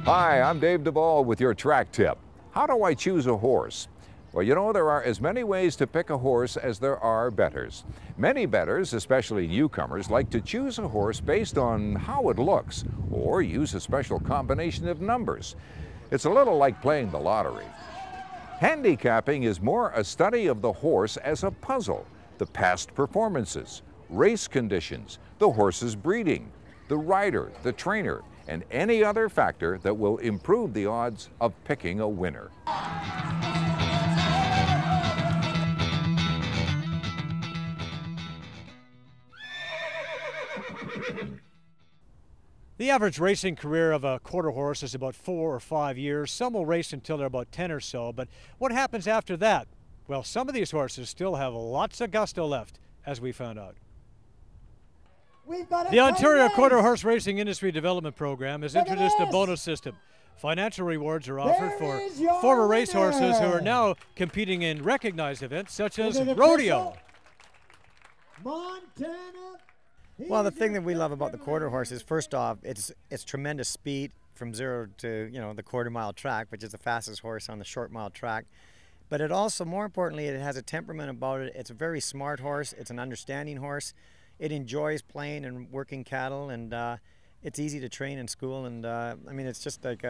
Hi, I'm Dave Duvall with your track tip. How do I choose a horse? Well, you know, there are as many ways to pick a horse as there are bettors. Many bettors, especially newcomers, like to choose a horse based on how it looks or use a special combination of numbers. It's a little like playing the lottery. Handicapping is more a study of the horse as a puzzle. The past performances, race conditions, the horse's breeding, the rider, the trainer, and any other factor that will improve the odds of picking a winner. The average racing career of a quarter horse is about 4 or 5 years. Some will race until they're about 10 or so, but what happens after that? Well, some of these horses still have lots of gusto left, as we found out. The Ontario Quarter Horse Racing Industry Development Program has introduced a bonus system. Financial rewards are offered for former racehorses who are now competing in recognized events such as rodeo. Montana. Well, the thing that we love about the quarter horse is, first off, it's tremendous speed from 0 to, the quarter-mile track, which is the fastest horse on the short-mile track. But it also, more importantly, it has a temperament about it. It's a very smart horse. It's an understanding horse. It enjoys playing and working cattle, and it's easy to train in school. And I mean, it's just like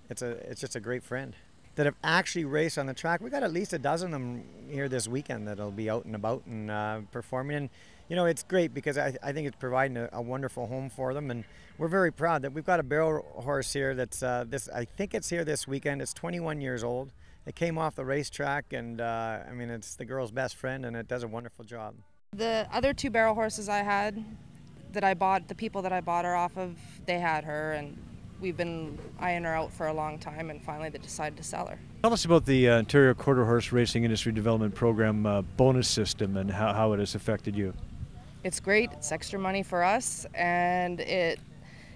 it's just a great friend. That have actually raced on the track. We got at least a dozen of them here this weekend that'll be out and about and performing. And it's great because I think it's providing a wonderful home for them, and we're very proud that we've got a barrel horse here that's I think it's here this weekend. It's 21 years old. It came off the racetrack, and I mean, it's the girl's best friend, and it does a wonderful job. The other 2 barrel horses I had that I bought, the people that I bought her off of, they had her, and we've been eyeing her out for a long time, and finally they decided to sell her. Tell us about the Ontario Quarter Horse Racing Industry Development Program bonus system and how it has affected you. It's great. It's extra money for us, and it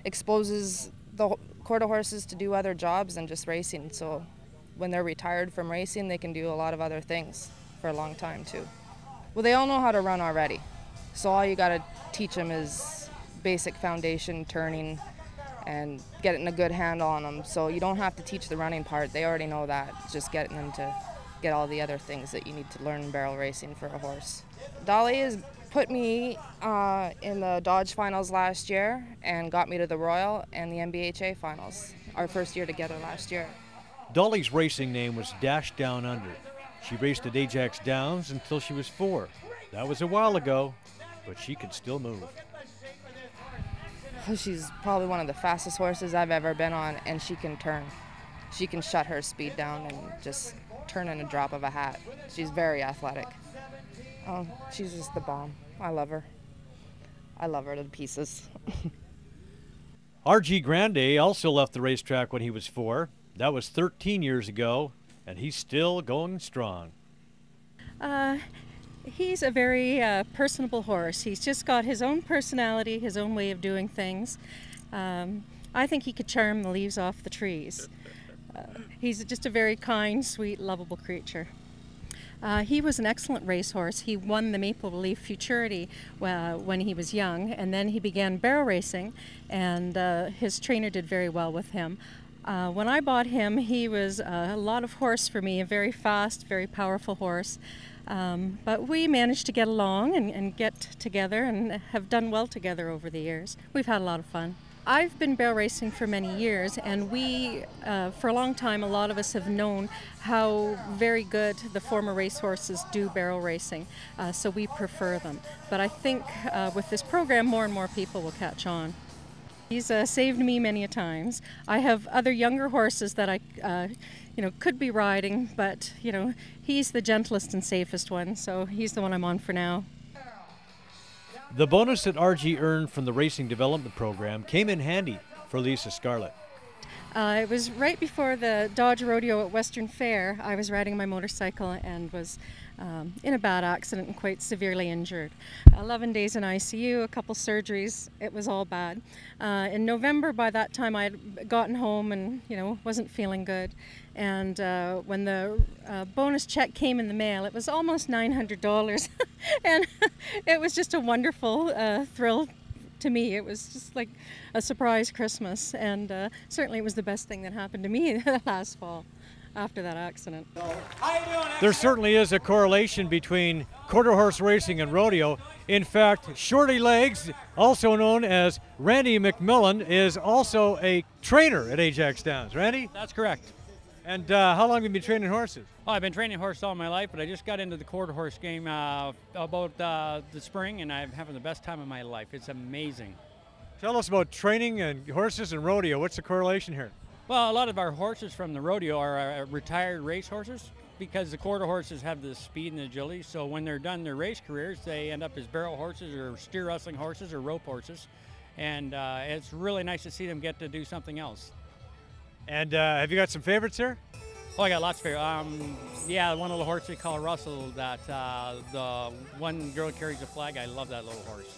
exposes the quarter horses to do other jobs than just racing. So when they're retired from racing, they can do a lot of other things for a long time too. Well, they all know how to run already, so all you got to teach them is basic foundation, turning, and getting a good handle on them. So you don't have to teach the running part. They already know that. It's just getting them to get all the other things that you need to learn in barrel racing for a horse. Dolly has put me in the Dodge finals last year and got me to the Royal and the MBHA finals, our first year together last year. Dolly's racing name was Dash Down Under. She raced at Ajax Downs until she was 4. That was a while ago, but she can still move. She's probably one of the fastest horses I've ever been on, and she can turn. She can shut her speed down and just turn in a drop of a hat. She's very athletic. Oh, she's just the bomb. I love her. I love her to pieces. R.G. Grande also left the racetrack when he was 4. That was 13 years ago, and he's still going strong. He's a very personable horse. He's just got his own personality, his own way of doing things. I think he could charm the leaves off the trees. He's just a very kind, sweet, lovable creature. He was an excellent racehorse. He won the Maple Leaf Futurity when he was young, and then he began barrel racing, and his trainer did very well with him. When I bought him, he was a lot of horse for me, a very fast, very powerful horse. But we managed to get along and get together and have done well together over the years. We've had a lot of fun. I've been barrel racing for many years, and for a long time, a lot of us have known how very good the former racehorses do barrel racing, so we prefer them. But I think with this program, more and more people will catch on. He's saved me many a times. I have other younger horses that I could be riding, but he's the gentlest and safest one, so he's the one I'm on for now. The bonus that RG earned from the Racing Development Program came in handy for Lisa Scarlett. It was right before the Dodge Rodeo at Western Fair. I was riding my motorcycle and was in a bad accident and quite severely injured. 11 days in ICU, a couple surgeries, it was all bad. In November, by that time, I had gotten home and, wasn't feeling good. And when the bonus check came in the mail, it was almost $900. And it was just a wonderful thrill to me. It was just like a surprise Christmas. And certainly it was the best thing that happened to me last fall after that accident. There certainly is a correlation between quarter horse racing and rodeo. In fact, Shorty Legs, also known as Randy McMillan, is also a trainer at Ajax Downs. Randy? That's correct. And how long have you been training horses? Oh, I've been training horses all my life, but I just got into the quarter horse game about the spring, and I'm having the best time of my life. It's amazing. Tell us about training and horses and rodeo. What's the correlation here? Well, a lot of our horses from the rodeo are retired race horses because the quarter horses have the speed and agility. So when they're done their race careers, they end up as barrel horses or steer wrestling horses or rope horses. And it's really nice to see them get to do something else. And have you got some favorites here? Oh, I got lots of favorites. Yeah, one little horse we call Russell, that the one girl carries the flag. I love that little horse.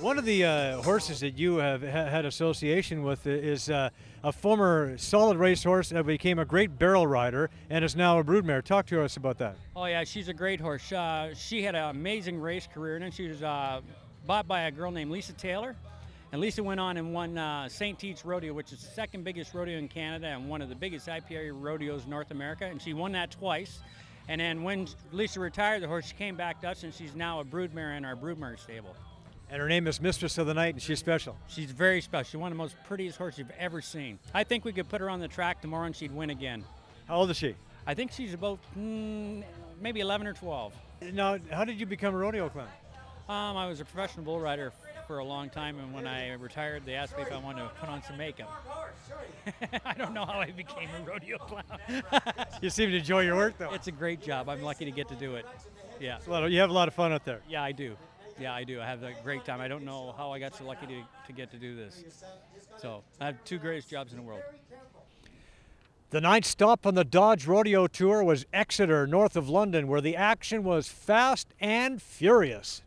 One of the horses that you have had association with is a former solid racehorse that became a great barrel rider and is now a broodmare. Talk to us about that. Oh yeah, she's a great horse. She had an amazing race career, and then she was bought by a girl named Lisa Taylor. And Lisa went on and won St. Teats Rodeo, which is the second biggest rodeo in Canada and one of the biggest IPA rodeos in North America. And she won that twice. And then when Lisa retired the horse, she came back to us, and she's now a broodmare in our broodmare stable. And her name is Mistress of the Night, and she's special. She's very special. She's one of the most prettiest horses you've ever seen. I think we could put her on the track tomorrow and she'd win again. How old is she? I think she's about maybe 11 or 12. Now, how did you become a rodeo clown? I was a professional bull rider for a long time, and when I retired, they asked me if I wanted to put on some makeup. I don't know how I became a rodeo clown. You seem to enjoy your work, though. It's a great job. I'm lucky to get to do it. Yeah. You have a lot of fun out there. Yeah, I do. Yeah, I do. I have a great time. I don't know how I got so lucky to get to do this. So I have two greatest jobs in the world. The ninth stop on the Dodge Rodeo Tour was Exeter, north of London, where the action was fast and furious.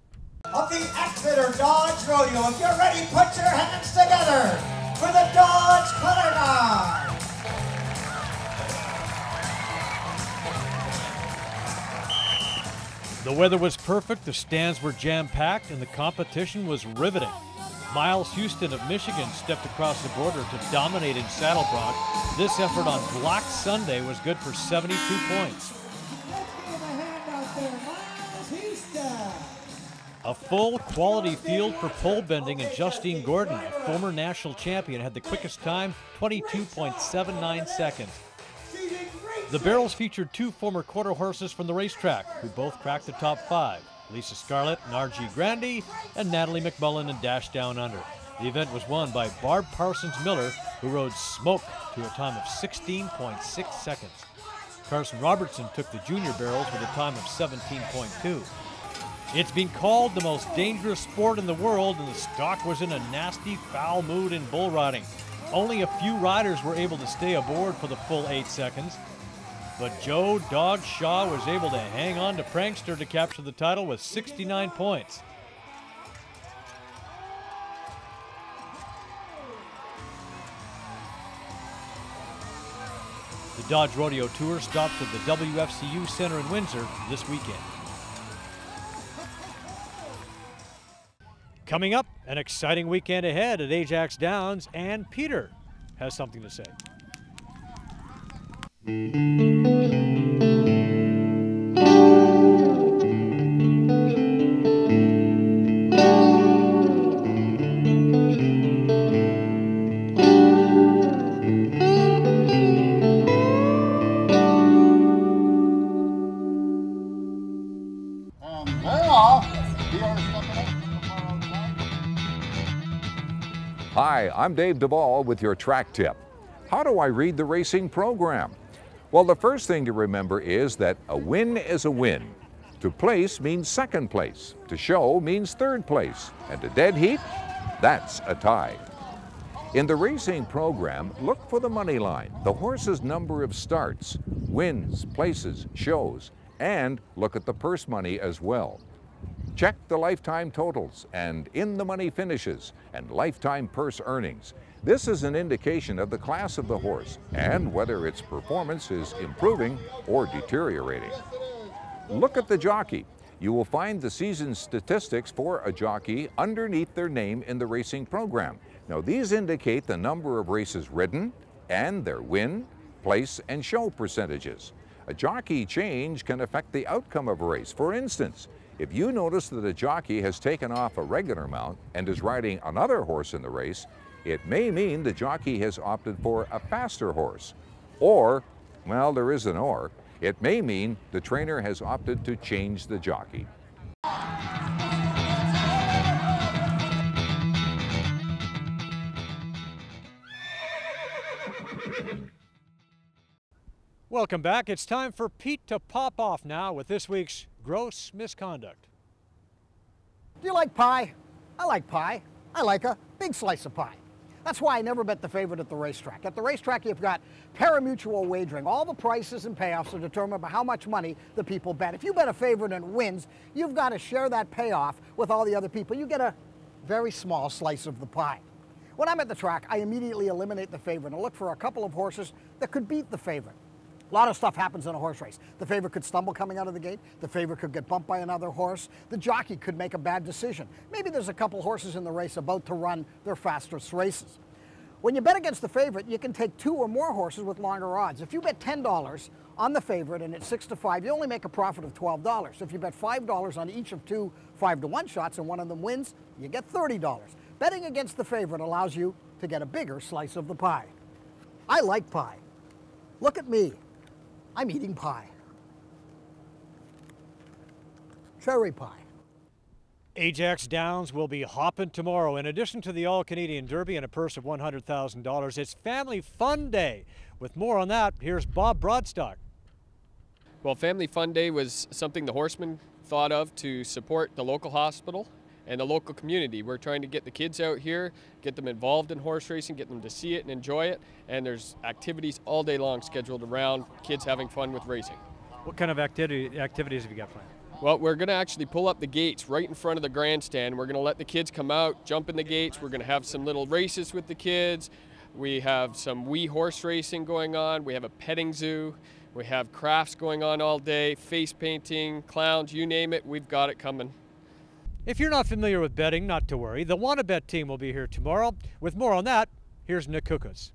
Of the Exeter Dodge Rodeo, if you're ready, put your hands together for the Dodge Quarter1. The weather was perfect, the stands were jam-packed, and the competition was riveting. Miles Houston of Michigan stepped across the border to dominate in Saddle Bronc. This effort on Black Sunday was good for 72 points. A full quality field for pole bending, and Justine Gordon, a former national champion, had the quickest time, 22.79 seconds. The barrels featured two former quarter horses from the racetrack, who both cracked the top 5, Lisa Scarlett and R.G. Grandy, and Natalie McMullen and Dash Down Under. The event was won by Barb Parsons Miller, who rode Smoke to a time of 16.6 seconds. Carson Robertson took the junior barrels with a time of 17.2. It's been called the most dangerous sport in the world, and the stock was in a nasty, foul mood in bull riding. Only a few riders were able to stay aboard for the full 8 seconds. But Joe Dog Shaw was able to hang on to Prankster to capture the title with 69 points. The Dodge Rodeo Tour stops at the WFCU Center in Windsor this weekend. Coming up, an exciting weekend ahead at Ajax Downs, and Peter has something to say. Hi, I'm Dave Duvall with your track tip. How do I read the racing program? Well, the first thing to remember is that a win is a win. To place means second place. To show means third place. And a dead heat, that's a tie. In the racing program, look for the money line, the horse's number of starts, wins, places, shows, And look at the purse money as well. Check the lifetime totals and in-the-money finishes and lifetime purse earnings. This is an indication of the class of the horse and whether its performance is improving or deteriorating. Look at the jockey. You will find the season statistics for a jockey underneath their name in the racing program. Now, these indicate the number of races ridden and their win, place, and show percentages. A jockey change can affect the outcome of a race. For instance, if you notice that a jockey has taken off a regular mount and is riding another horse in the race, it may mean the jockey has opted for a faster horse. Or, well, there is an or, it may mean the trainer has opted to change the jockey. Welcome back. It's time for Pete to pop off now with this week's Gross Misconduct. Do you like pie? I like pie. I like a big slice of pie. That's why I never bet the favorite at the racetrack. At the racetrack, you've got pari-mutuel wagering. All the prices and payoffs are determined by how much money the people bet. If you bet a favorite and it wins, you've got to share that payoff with all the other people. You get a very small slice of the pie. When I'm at the track, I immediately eliminate the favorite and look for a couple of horses that could beat the favorite. A lot of stuff happens in a horse race. The favorite could stumble coming out of the gate. The favorite could get bumped by another horse. The jockey could make a bad decision. Maybe there's a couple horses in the race about to run their fastest races. When you bet against the favorite, you can take 2 or more horses with longer odds. If you bet $10 on the favorite and it's 6-5, you only make a profit of $12. If you bet $5 on each of 2 5-to-1 shots and one of them wins, you get $30. Betting against the favorite allows you to get a bigger slice of the pie. I like pie. Look at me. I'm eating pie. Cherry pie. Ajax Downs will be hopping tomorrow. In addition to the All-Canadian Derby and a purse of $100,000, it's Family Fun Day. With more on that, here's Bob Broadstock. Well, Family Fun Day was something the horsemen thought of to support the local hospital and the local community. We're trying to get the kids out here, get them involved in horse racing, get them to see it and enjoy it, and there's activities all day long scheduled around kids having fun with racing. What kind of activities have you got planned? Well, we're going to actually pull up the gates right in front of the grandstand. We're going to let the kids come out, jump in the gates. We're going to have some little races with the kids. We have some wee horse racing going on. We have a petting zoo. We have crafts going on all day, face painting, clowns, you name it, we've got it coming. If you're not familiar with betting, not to worry. The Wanna Bet team will be here tomorrow. With more on that, here's Nick Kukas.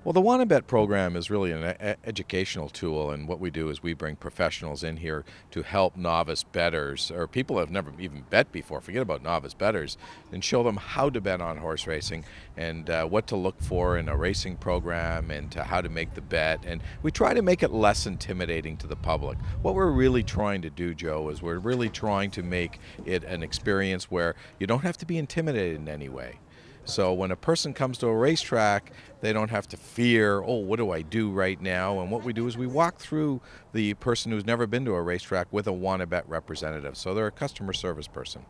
Well, the Wanna Bet program is really an educational tool, and what we do is we bring professionals in here to help novice bettors, or people who have never even bet before, forget about novice bettors, and show them how to bet on horse racing and what to look for in a racing program and how to make the bet. And we try to make it less intimidating to the public. What we're really trying to do, Joe, is we're really trying to make it an experience where you don't have to be intimidated in any way. So when a person comes to a racetrack, they don't have to fear, oh, what do I do right now? And what we do is we walk through the person who's never been to a racetrack with a Wanna Bet representative. So they're a customer service person.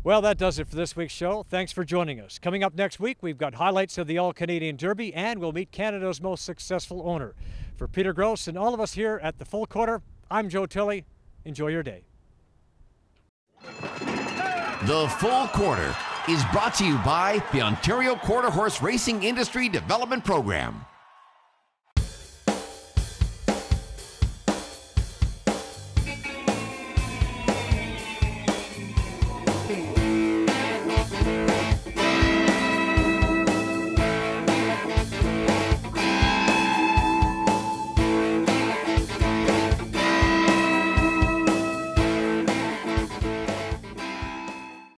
Well, that does it for this week's show. Thanks for joining us. Coming up next week, we've got highlights of the All-Canadian Derby, and we'll meet Canada's most successful owner. For Peter Gross and all of us here at the Full Quarter, I'm Joe Tilley. Enjoy your day. The Full Quarter is brought to you by the Ontario Quarter Horse Racing Industry Development Program.